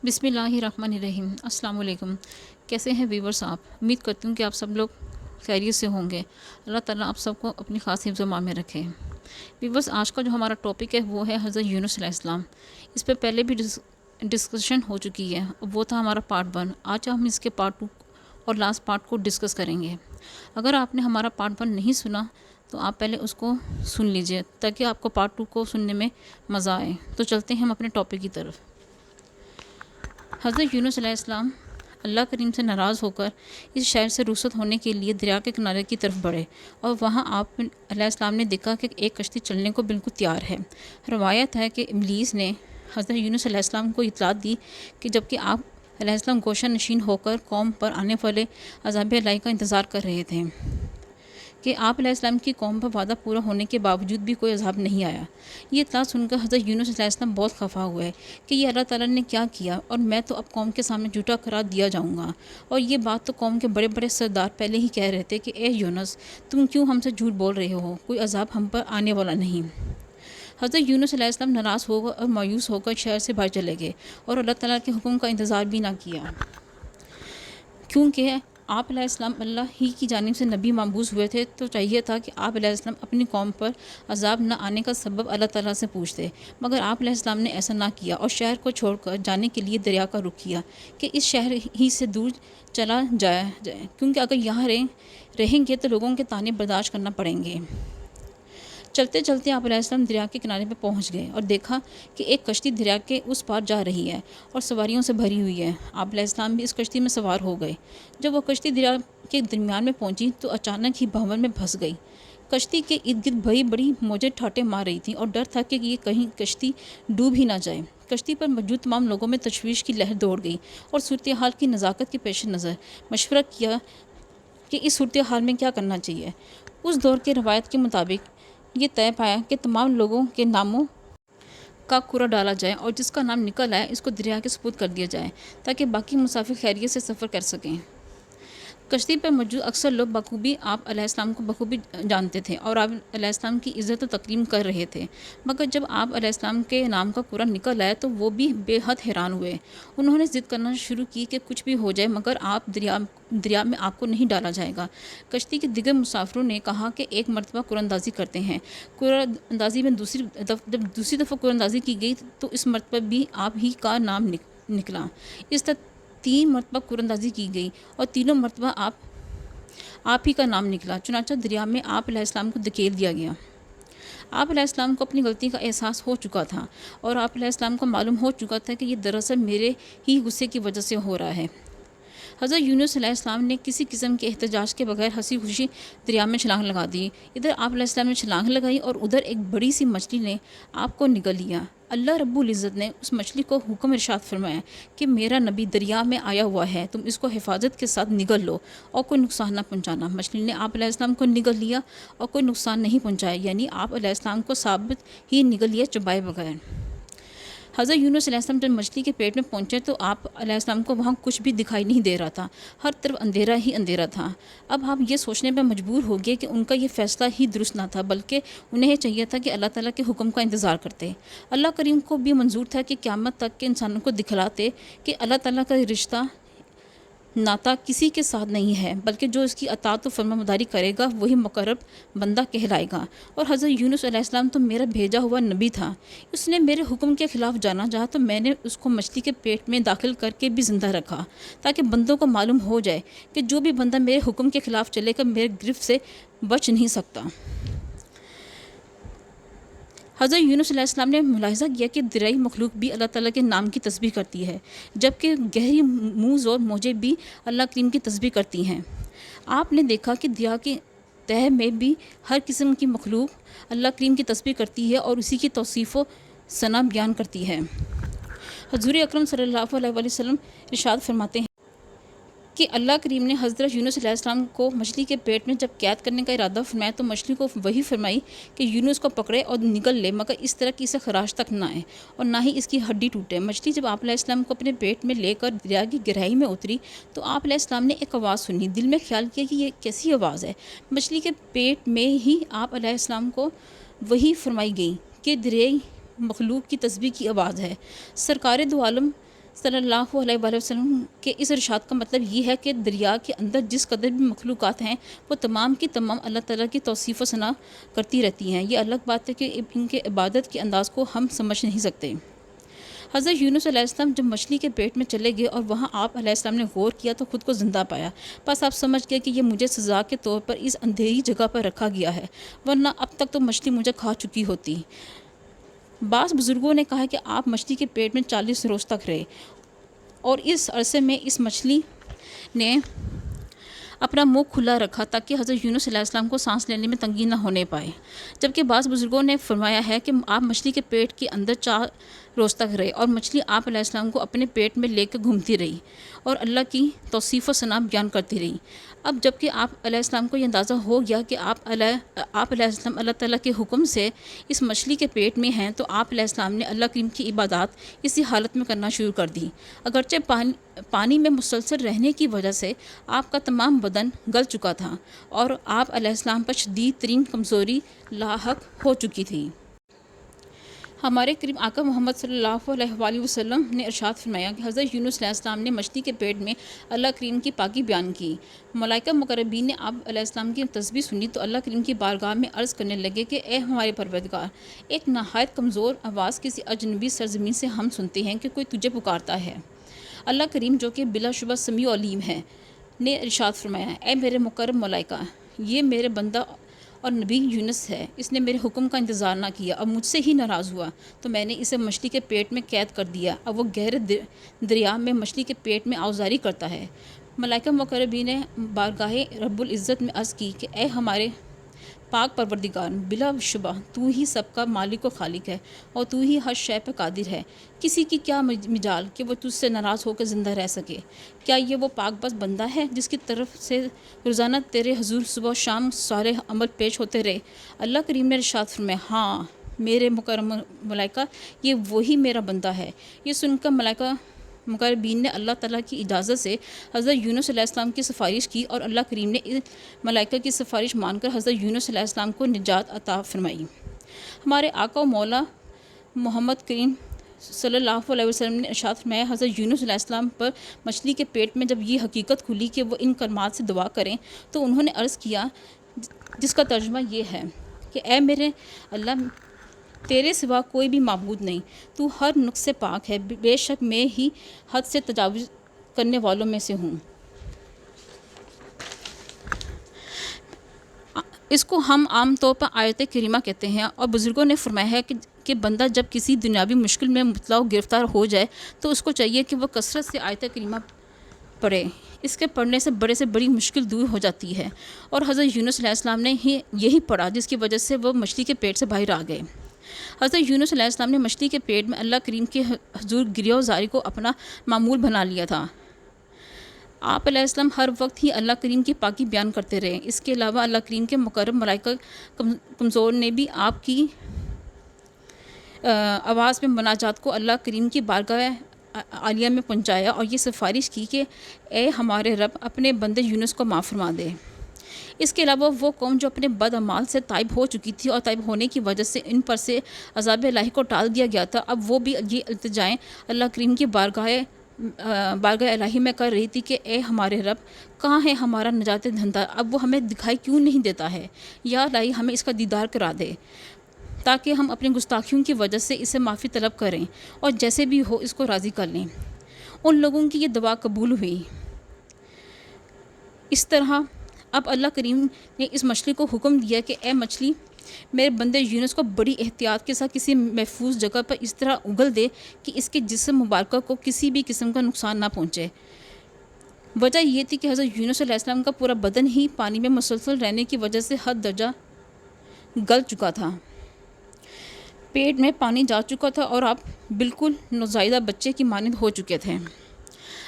بسم اللہ الرحمن الرحیم۔ السلام علیکم۔ کیسے ہیں ویورز آپ؟ امید کرتی ہوں کہ آپ سب لوگ خیریت سے ہوں گے۔ اللہ تعالیٰ آپ سب کو اپنی خاص حفظ و امان میں رکھے۔ ویورز، آج کا جو ہمارا ٹاپک ہے وہ ہے حضرت یونس علیہ السلام۔ اس پہ پہلے بھی ڈسکشن ہو چکی ہے، وہ تھا ہمارا پارٹ 1۔ آج ہم اس کے پارٹ 2 اور لاسٹ پارٹ کو ڈسکس کریں گے۔ اگر آپ نے ہمارا پارٹ 1 نہیں سنا تو آپ پہلے اس کو سن لیجئے تاکہ آپ کو پارٹ 2 کو سننے میں مزہ آئے۔ تو چلتے ہیں ہم اپنے ٹاپک کی طرف۔ حضرت یونس علیہ السلام اللہ کریم سے ناراض ہو کر اس شہر سے رخصت ہونے کے لیے دریا کے کنارے کی طرف بڑھے، اور وہاں آپ علیہ السلام نے دیکھا کہ ایک کشتی چلنے کو بالکل تیار ہے۔ روایت ہے کہ ابلیس نے حضرت یونس علیہ السلام کو اطلاع دی کہ جبکہ آپ علیہ السلام گوشہ نشین ہو کر قوم پر آنے والے عذاب الہی کا انتظار کر رہے تھے، کہ آپ علیہ السلام کی قوم پر وعدہ پورا ہونے کے باوجود بھی کوئی عذاب نہیں آیا۔ یہ اطلاع سن کر حضرت یونس علیہ السلام بہت خفا ہوئے کہ یہ اللہ تعالیٰ نے کیا کیا، اور میں تو اب قوم کے سامنے جھوٹا قرار دیا جاؤں گا۔ اور یہ بات تو قوم کے بڑے بڑے سردار پہلے ہی کہہ رہے تھے کہ اے یونس، تم کیوں ہم سے جھوٹ بول رہے ہو، کوئی عذاب ہم پر آنے والا نہیں۔ حضرت یونس علیہ السلام ناراض ہو کر اور مایوس ہو کر شہر سے باہر چلے گئے اور اللہ تعالیٰ کے حکم کا انتظار بھی نہ کیا، کیونکہ آپ علیہ السلام اللہ ہی کی جانب سے نبی مبعوث ہوئے تھے، تو چاہیے تھا کہ آپ علیہ السلام اپنی قوم پر عذاب نہ آنے کا سبب اللہ تعالیٰ سے پوچھتے، مگر آپ علیہ السلام نے ایسا نہ کیا اور شہر کو چھوڑ کر جانے کے لیے دریا کا رخ کیا کہ اس شہر ہی سے دور چلا جائے، کیونکہ اگر یہاں رہیں گے تو لوگوں کے طعنے برداشت کرنا پڑیں گے۔ چلتے چلتے آپ علیہ السلام دریا کے کنارے پہ پہنچ گئے اور دیکھا کہ ایک کشتی دریا کے اس پار جا رہی ہے اور سواریوں سے بھری ہوئی ہے۔ آپ علیہ السلام بھی اس کشتی میں سوار ہو گئے۔ جب وہ کشتی دریا کے درمیان میں پہنچی تو اچانک ہی بھنور میں پھنس گئی۔ کشتی کے ارد گرد بڑی بڑی موجیں ٹھاٹے مار رہی تھیں اور ڈر تھا کہ یہ کہیں کشتی ڈوب ہی نہ جائے۔ کشتی پر موجود تمام لوگوں میں تشویش کی لہر دوڑ گئی اور صورتحال کی نزاکت کے پیش نظر مشورہ کیا کہ اس صورتحال میں کیا کرنا چاہیے۔ اس دور کے روایت کے مطابق یہ طے پایا کہ تمام لوگوں کے ناموں کا کوڑا ڈالا جائے اور جس کا نام نکل آئے اس کو دریا کے سپرد کر دیا جائے تاکہ باقی مسافر خیریت سے سفر کر سکیں۔ کشتی پر موجود اکثر لوگ بخوبی آپ علیہ السلام کو بخوبی جانتے تھے اور آپ علیہ السلام کی عزت و تکریم کر رہے تھے، مگر جب آپ علیہ السلام کے نام کا کوڑا نکل آیا تو وہ بھی بے حد حیران ہوئے۔ انہوں نے ضد کرنا شروع کی کہ کچھ بھی ہو جائے مگر آپ دریا میں آپ کو نہیں ڈالا جائے گا۔ کشتی کے دیگر مسافروں نے کہا کہ ایک مرتبہ قرآن اندازی کرتے ہیں۔ قرآن اندازی میں جب دوسری دفعہ قرآن اندازی کی گئی تو اس مرتبہ بھی آپ ہی کا نام نکلا۔ اس طرح 3 مرتبہ قرآن اندازی کی گئی اور تینوں مرتبہ آپ ہی کا نام نکلا۔ چنانچہ دریا میں آپ علیہ السلام کو دھکیل دیا گیا۔ آپ علیہ السلام کو اپنی غلطی کا احساس ہو چکا تھا اور آپ علیہ السلام کو معلوم ہو چکا تھا کہ یہ دراصل میرے ہی غصے کی وجہ سے ہو رہا ہے۔ حضرت یونس علیہ السلام نے کسی قسم کے احتجاج کے بغیر ہنسی خوشی دریا میں چھلانگ لگا دی۔ ادھر آپ علیہ السلام نے چھلانگ لگائی اور ادھر ایک بڑی سی مچھلی نے آپ کو نگل لیا۔ اللہ رب العزت نے اس مچھلی کو حکم ارشاد فرمایا کہ میرا نبی دریا میں آیا ہوا ہے، تم اس کو حفاظت کے ساتھ نگل لو اور کوئی نقصان نہ پہنچانا۔ مچھلی نے آپ علیہ السلام کو نگل لیا اور کوئی نقصان نہیں پہنچایا، یعنی آپ علیہ السلام کو ثابت ہی نگل لیا چبائے بغیر۔ حضرت یونس علیہ السلام جب مچھلی کے پیٹ میں پہنچے تو آپ علیہ السلام کو وہاں کچھ بھی دکھائی نہیں دے رہا تھا، ہر طرف اندھیرا ہی اندھیرا تھا۔ اب آپ یہ سوچنے پر مجبور ہو گئے کہ ان کا یہ فیصلہ ہی درست نہ تھا، بلکہ انہیں یہ چاہیے تھا کہ اللہ تعالیٰ کے حکم کا انتظار کرتے۔ اللہ کریم کو بھی منظور تھا کہ قیامت تک کے انسانوں کو دکھلاتے کہ اللہ تعالیٰ کا رشتہ ناتا کسی کے ساتھ نہیں ہے، بلکہ جو اس کی اطاعت و فرمانبرداری کرے گا وہی مقرب بندہ کہلائے گا۔ اور حضرت یونس علیہ السلام تو میرا بھیجا ہوا نبی تھا، اس نے میرے حکم کے خلاف جانا چاہا تو میں نے اس کو مچھلی کے پیٹ میں داخل کر کے بھی زندہ رکھا تاکہ بندوں کو معلوم ہو جائے کہ جو بھی بندہ میرے حکم کے خلاف چلے گا میرے گرفت سے بچ نہیں سکتا۔ حضرت یونس علیہ السلام نے ملاحظہ کیا کہ دریائی مخلوق بھی اللہ تعالیٰ کے نام کی تسبیح کرتی ہے، جبکہ گہری موج اور موجیں بھی اللہ کریم کی تسبیح کرتی ہیں۔ آپ نے دیکھا کہ دریا کے تہہ میں بھی ہر قسم کی مخلوق اللہ کریم کی تسبیح کرتی ہے اور اسی کی توصیف و ثنا بیان کرتی ہے۔ حضور اکرم صلی اللہ علیہ وآلہ وسلم ارشاد فرماتے ہیں کہ اللہ کریم نے حضرت یونس علیہ السلام کو مچھلی کے پیٹ میں جب قید کرنے کا ارادہ فرمایا تو مچھلی کو وہی فرمائی کہ یونس کو پکڑے اور نگل لے، مگر اس طرح کہ اسے خراش تک نہ آئے اور نہ ہی اس کی ہڈی ٹوٹے۔ مچھلی جب آپ علیہ السلام کو اپنے پیٹ میں لے کر دریا کی گہرائی میں اتری تو آپ علیہ السلام نے ایک آواز سنی۔ دل میں خیال کیا کہ یہ کیسی آواز ہے؟ مچھلی کے پیٹ میں ہی آپ علیہ السلام کو وہی فرمائی گئی کہ دریائی مخلوق کی تسبیح کی آواز ہے۔ سرکار دو عالم صلی اللہ علیہ وآلہ وسلم کے اس ارشاد کا مطلب یہ ہے کہ دریا کے اندر جس قدر بھی مخلوقات ہیں وہ تمام کی تمام اللہ تعالیٰ کی توصیف و ثنا کرتی رہتی ہیں۔ یہ الگ بات ہے کہ ان کے عبادت کے انداز کو ہم سمجھ نہیں سکتے۔ حضرت یونس علیہ السلام جب مچھلی کے پیٹ میں چلے گئے اور وہاں آپ علیہ السلام نے غور کیا تو خود کو زندہ پایا۔ بس آپ سمجھ گئے کہ یہ مجھے سزا کے طور پر اس اندھیری جگہ پر رکھا گیا ہے، ورنہ اب تک تو مچھلی مجھے کھا چکی ہوتی۔ بعض بزرگوں نے کہا کہ آپ مچھلی کے پیٹ میں 40 روز تک رہے، اور اس عرصے میں اس مچھلی نے اپنا منہ کھلا رکھا تاکہ حضرت یونس علیہ السلام کو سانس لینے میں تنگی نہ ہونے پائے، جبکہ بعض بزرگوں نے فرمایا ہے کہ آپ مچھلی کے پیٹ کے اندر 4 روز تک رہے اور مچھلی آپ علیہ السلام کو اپنے پیٹ میں لے کے گھومتی رہی اور اللہ کی توصیف و ثنا بیان کرتی رہی۔ اب جب کہ آپ علیہ السلام کو یہ اندازہ ہو گیا کہ آپ علیہ السلام اللہ تعالیٰ کے حکم سے اس مچھلی کے پیٹ میں ہیں، تو آپ علیہ السلام نے اللہ کریم کی عبادات اسی حالت میں کرنا شروع کر دی۔ اگرچہ پانی میں مسلسل رہنے کی وجہ سے آپ کا تمام بدن گل چکا تھا اور آپ علیہ السلام پر شدید ترین کمزوری لاحق ہو چکی تھی۔ ہمارے کریم آقا محمد صلی اللہ علیہ وآلہ وسلم نے ارشاد فرمایا کہ حضرت یونس علیہ السلام نے مچھلی کے پیٹ میں اللہ کریم کی پاکی بیان کی۔ ملائکہ مقربین نے آپ علیہ السلام کی تسبیح سنی تو اللہ کریم کی بارگاہ میں عرض کرنے لگے کہ اے ہمارے پروردگار، ایک نہایت کمزور آواز کسی اجنبی سرزمین سے ہم سنتے ہیں کہ کوئی تجھے پکارتا ہے۔ اللہ کریم جو کہ بلا شبہ سمیع و علیم ہے نے ارشاد فرمایا، اے میرے مقرب ملائکہ، یہ میرے بندہ اور نبی یونس ہے، اس نے میرے حکم کا انتظار نہ کیا اور مجھ سے ہی ناراض ہوا تو میں نے اسے مچھلی کے پیٹ میں قید کر دیا۔ اب وہ گہرے دریا میں مچھلی کے پیٹ میں آوزاری کرتا ہے۔ ملائکہ مقربین نے بارگاہ رب العزت میں عرض کی کہ اے ہمارے پاک پروردگار، بلا شبہ تو ہی سب کا مالک و خالق ہے اور تو ہی ہر شے پہ قادر ہے۔ کسی کی کیا مجال کہ وہ تجھ سے ناراض ہو کر زندہ رہ سکے؟ کیا یہ وہ پاک بس بندہ ہے جس کی طرف سے روزانہ تیرے حضور صبح و شام سارے عمل پیش ہوتے رہے؟ اللہ کریم نے ارشاد فرمایا، ہاں میرے مکرم ملائکہ، یہ وہی میرا بندہ ہے۔ یہ سن کر ملائکہ مقربین نے اللہ تعالیٰ کی اجازت سے حضرت یونس علیہ السلام کی سفارش کی اور اللہ کریم نے ملائکہ کی سفارش مان کر حضرت یونس علیہ السلام کو نجات عطا فرمائی۔ ہمارے آقا و مولا محمد کریم صلی اللہ علیہ وسلم نے ارشاد فرمایا، حضرت یونس علیہ السلام پر مچھلی کے پیٹ میں جب یہ حقیقت کھلی کہ وہ ان کلمات سے دعا کریں تو انہوں نے عرض کیا، جس کا ترجمہ یہ ہے کہ اے میرے اللہ، تیرے سوا کوئی بھی معبود نہیں، تو ہر نقص سے پاک ہے، بے شک میں ہی حد سے تجاوز کرنے والوں میں سے ہوں۔ اس کو ہم عام طور پر آیت کریمہ کہتے ہیں، اور بزرگوں نے فرمایا ہے کہ بندہ جب کسی دنیاوی مشکل میں مبتلا و گرفتار ہو جائے تو اس کو چاہیے کہ وہ کثرت سے آیت کریمہ پڑھے۔ اس کے پڑھنے سے بڑی مشکل دور ہو جاتی ہے، اور حضرت یونس علیہ السلام نے یہی پڑھا جس کی وجہ سے وہ مچھلی کے پیٹ سے باہر آ گئے۔ حضرت یونس علیہ السلام نے مچھلی کے پیٹ میں اللہ کریم کے حضور گریہ و زاری کو اپنا معمول بنا لیا تھا۔ آپ علیہ السلام ہر وقت ہی اللہ کریم کی پاکی بیان کرتے رہے۔ اس کے علاوہ اللہ کریم کے مقرب ملائکہ کمزور نے بھی آپ کی آواز میں مناجات کو اللہ کریم کی بارگاہ عالیہ میں پہنچایا اور یہ سفارش کی کہ اے ہمارے رب، اپنے بندے یونس کو معاف فرما دے۔ اس کے علاوہ وہ قوم جو اپنے بد اعمال سے تائب ہو چکی تھی اور تائب ہونے کی وجہ سے ان پر سے عذاب الہی کو ٹال دیا گیا تھا، اب وہ بھی یہ التجائیں اللہ کریم کی بارگاہ الہی میں کر رہی تھی کہ اے ہمارے رب، کہاں ہے ہمارا نجات دہندہ؟ اب وہ ہمیں دکھائی کیوں نہیں دیتا ہے؟ یا الہی ہمیں اس کا دیدار کرا دے تاکہ ہم اپنی گستاخیوں کی وجہ سے اسے معافی طلب کریں اور جیسے بھی ہو اس کو راضی کر لیں۔ ان لوگوں کی یہ دعا قبول ہوئی۔ اس طرح اب اللہ کریم نے اس مچھلی کو حکم دیا کہ اے مچھلی، میرے بندے یونس کو بڑی احتیاط کے ساتھ کسی محفوظ جگہ پر اس طرح اگل دے کہ اس کے جسم مبارکہ کو کسی بھی قسم کا نقصان نہ پہنچے۔ وجہ یہ تھی کہ حضرت یونس علیہ السلام کا پورا بدن ہی پانی میں مسلسل رہنے کی وجہ سے حد درجہ گل چکا تھا، پیٹ میں پانی جا چکا تھا اور آپ بالکل نوزائیدہ بچے کی مانند ہو چکے تھے۔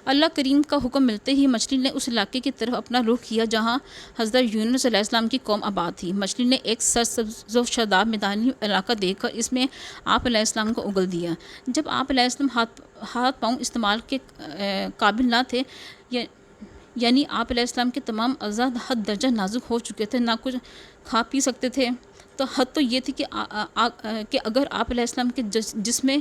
اللہ کریم کا حکم ملتے ہی مچھلی نے اس علاقے کی طرف اپنا رخ کیا جہاں حضرت یونس علیہ السلام کی قوم آباد تھی۔ مچھلی نے ایک سرسبز و شاداب میدانی علاقہ دیکھ کر اس میں آپ علیہ السلام کو اگل دیا۔ جب آپ علیہ السلام ہاتھ پاؤں استعمال کے قابل نہ تھے، یعنی آپ علیہ السلام کے تمام اعضاء حد درجہ نازک ہو چکے تھے، نہ کچھ کھا پی سکتے تھے، تو حد تو یہ تھی کہ اگر آپ علیہ السلام کے جسم میں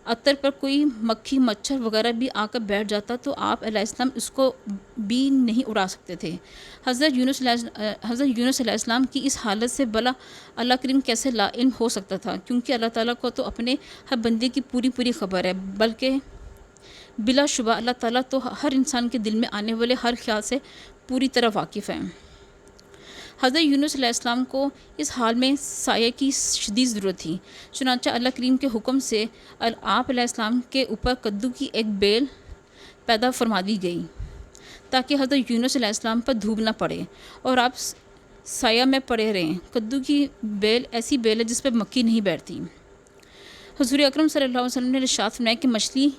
عطر پر کوئی مکھی مچھر وغیرہ بھی آ کر بیٹھ جاتا تو آپ علیہ السلام اس کو بھی نہیں اڑا سکتے تھے۔ حضرت یونس علیہ السلام کی اس حالت سے بلا اللہ کریم کیسے لا علم ہو سکتا تھا، کیونکہ اللہ تعالیٰ کو تو اپنے ہر بندے کی پوری خبر ہے، بلکہ بلا شبہ اللہ تعالیٰ تو ہر انسان کے دل میں آنے والے ہر خیال سے پوری طرح واقف ہے۔ حضرت یونس علیہ السلام کو اس حال میں سایہ کی شدید ضرورت تھی، چنانچہ اللہ کریم کے حکم سے آپ علیہ السلام کے اوپر کدو کی ایک بیل پیدا فرما دی گئی تاکہ حضرت یونس علیہ السلام پر دھوپ نہ پڑے اور آپ سایہ میں پڑے رہیں۔ کدو کی بیل ایسی بیل ہے جس پہ مکھی نہیں بیٹھتی۔ حضور اکرم صلی اللہ علیہ وسلم نے ارشاد فرمایا کہ مچھلی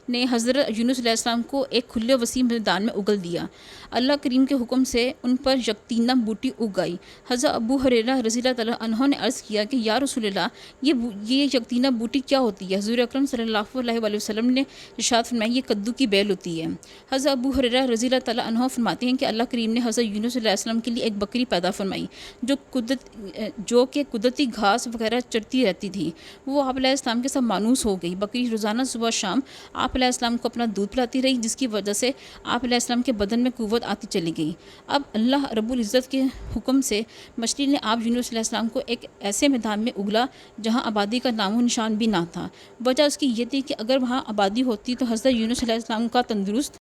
نے حضرت یونس علیہ السلام کو ایک کھلے وسیع میدان میں اگل دیا۔ اللہ کریم کے حکم سے ان پر یکتینہ بوٹی اگ گئی۔ حضرت ابو ہریرہ رضی اللہ تعالیٰ عنہ نے عرض کیا کہ یا رسول اللہ، یہ یکتینہ بوٹی کیا ہوتی ہے؟ حضور اکرم صلی اللہ علیہ وآلہ وسلم نے ارشاد فرمایا، یہ کدو کی بیل ہوتی ہے۔ حضرت ابو ہریرہ رضی اللہ تعالیٰ عنہ فرماتے ہیں کہ اللہ کریم نے حضرت یونس علیہ السلام کے لیے ایک بکری پیدا فرمائی جو کہ قدرتی گھاس وغیرہ چرتی رہتی تھی۔ وہ آپ علیہ السلام کے ساتھ مانوس ہو گئی۔ بکری روزانہ صبح شام آپ علیہ السلام کو اپنا دودھ پلاتی رہی، جس کی وجہ سے آپ علیہ السلام کے بدن میں قوت آتی چلی گئی۔ اب اللہ رب العزت کے حکم سے مچھلی نے آپ یونس علیہ السلام کو ایک ایسے میدان میں اگلا جہاں آبادی کا نام و نشان بھی نہ تھا۔ وجہ اس کی یہ تھی کہ اگر وہاں آبادی ہوتی تو حضرت یونس علیہ السلام کا تندرست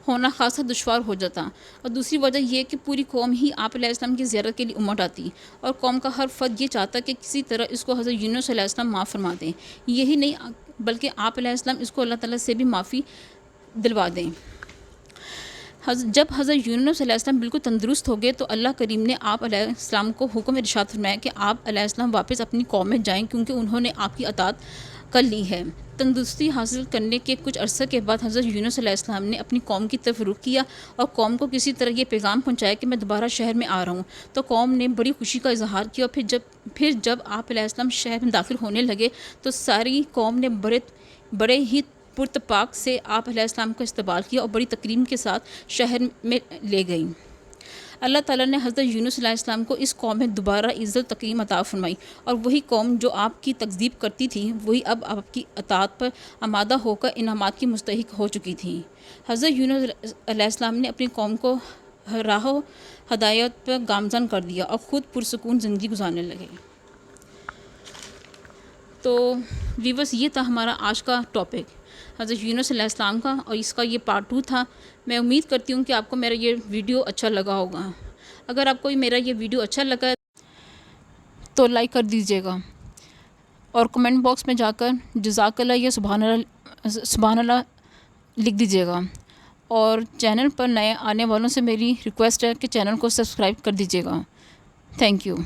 ہونا خاصا دشوار ہو جاتا، اور دوسری وجہ یہ کہ پوری قوم ہی آپ علیہ السلام کی زیارت کے لیے امٹ آتی، اور قوم کا ہر فرد یہ چاہتا کہ کسی طرح اس کو حضرت یونس علیہ السلام معاف فرما دیں۔ یہی نہیں بلکہ آپ علیہ السلام اس کو اللہ تعالیٰ سے بھی معافی دلوا دیں۔ جب حضرت یونس علیہ السلام بالکل تندرست ہو گئے تو اللہ کریم نے آپ علیہ السلام کو حکم ارشاد فرمایا کہ آپ علیہ السلام واپس اپنی قوم میں جائیں، کیونکہ انہوں نے آپ کی اطاعت کر لی ہے۔ تندرستی حاصل کرنے کے کچھ عرصے کے بعد حضرت یونس علیہ السلام نے اپنی قوم کی طرف رخ کیا اور قوم کو کسی طرح یہ پیغام پہنچایا کہ میں دوبارہ شہر میں آ رہا ہوں۔ تو قوم نے بڑی خوشی کا اظہار کیا، اور پھر جب آپ علیہ السلام شہر میں داخل ہونے لگے تو ساری قوم نے بڑے ہی پرتپاک سے آپ علیہ السلام کا استقبال کیا اور بڑی تکریم کے ساتھ شہر میں لے گئی۔ اللہ تعالیٰ نے حضرت یونس علیہ السلام کو اس قوم میں دوبارہ عزت و تکریم عطا فرمائی، اور وہی قوم جو آپ کی تکذیب کرتی تھی وہی اب آپ کی اطاعت پر آمادہ ہو کر انعامات کی مستحق ہو چکی تھی۔ حضرت یونس علیہ السلام نے اپنی قوم کو راہ و ہدایت پر گامزن کر دیا اور خود پرسکون زندگی گزارنے لگے۔ تو ویورس، یہ تھا ہمارا آج کا ٹاپک حضرت یونس علیہ السلام کا، اور اس کا یہ پارٹ 2 تھا۔ میں امید کرتی ہوں کہ آپ کو میرا یہ ویڈیو اچھا لگا ہوگا۔ اگر آپ کو میرا یہ ویڈیو اچھا لگا تو لائک کر دیجیے گا، اور کمنٹ باکس میں جا کر جزاک اللہ یا سبحان اللہ لکھ دیجیے گا، اور چینل پر نئے آنے والوں سے میری ریکویسٹ ہے کہ چینل کو سبسکرائب کر دیجیے گا۔ Thank you.